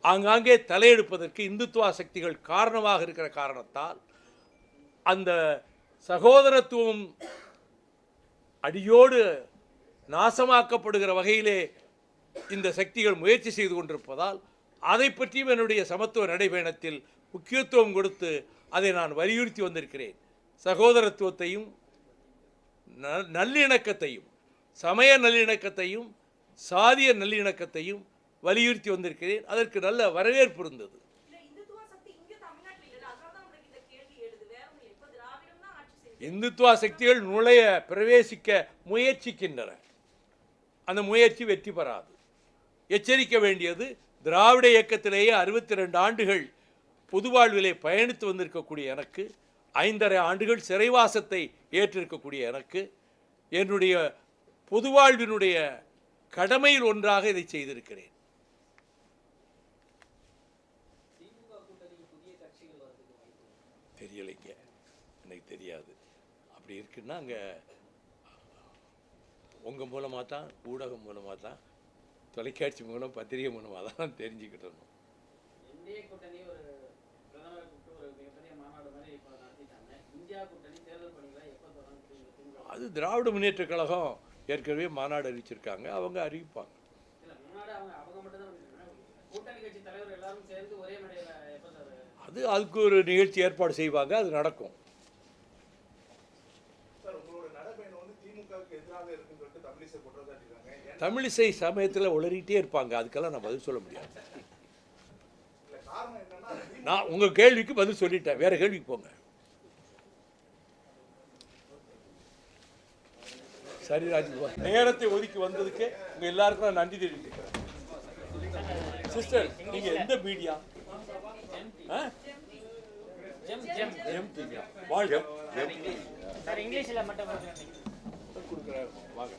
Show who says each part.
Speaker 1: ஆங்காங்கே தலையெடுப்பதற்கு இந்துத்துவா சக்திகள் காரணமாக இருக்கிற காரணத்தால் அந்த சகோதரத்துவம் அடியோடு நாசமாக்கப்படுகிற வகையிலே இந்த சக்திகள் முயற்சி செய்து கொண்டிருப்பதால் அதை பற்றியும் என்னுடைய சமத்துவ நடைபயணத்தில் முக்கியத்துவம் கொடுத்து அதை நான் வலியுறுத்தி வந்திருக்கிறேன். சகோதரத்துவத்தையும் நல்லிணக்கத்தையும் சமய நல்லிணக்கத்தையும் சாதிய நல்லிணக்கத்தையும் வலியுறுத்தி வந்திருக்கிறேன். அதற்கு நல்ல வரவேற்பு இருந்தது. இந்துத்துவா சக்திகள் நுழைய பிரவேசிக்க முயற்சிக்கின்றன. அந்த முயற்சி வெற்றி பெறாது. எச்சரிக்க வேண்டியது, திராவிட இயக்கத்திலேயே 62 ஆண்டுகள் பொது வாழ்விலே பயணித்து வந்திருக்கக்கூடிய எனக்கு, 5½ ஆண்டுகள் சிறைவாசத்தை ஏற்றிருக்கக்கூடிய எனக்கு, என்னுடைய பொது வாழ்வினுடைய கடமையில் ஒன்றாக இதை செய்திருக்கிறேன். தெரியலைங்க, எனக்கு தெரியாது. அப்படி இருக்குன்னா அங்கே உங்கள் மூலமாக தான், ஊடகம் மூலமாக தான், தொலைக்காட்சி மூலம், பத்திரிகை மூலமாக தான் தெரிஞ்சுக்கிட்டணும். அது திராவிட முன்னேற்ற கழகம் ஏற்கனவே மாநாடு அறிவிச்சிருக்காங்க, அவங்க அறிவிப்பாங்க. அதுக்கு ஒரு நிகழ்ச்சி ஏற்பாடு செய்வாங்க, அது நடக்கும். தமிழிசை சமயத்தில் உளறிட்டே இருப்பாங்க, அதுக்கெல்லாம் நான் பதில் சொல்ல முடியாது. நான் உங்கள் கேள்விக்கு பதில் சொல்லிட்டேன், வேற கேள்விக்கு போங்க. சரி ராஜ்குமார், நேரத்தை ஒதுக்கி வந்ததுக்கு உங்க எல்லாருக்கும் நான் நன்றி தெரிவிக்கிறேன். சிஸ்டர், நீங்க எந்த மீடியா?
Speaker 2: இங்கிலீஷ்ல மட்டும்
Speaker 1: கொடுக்குறேன் வாங்க.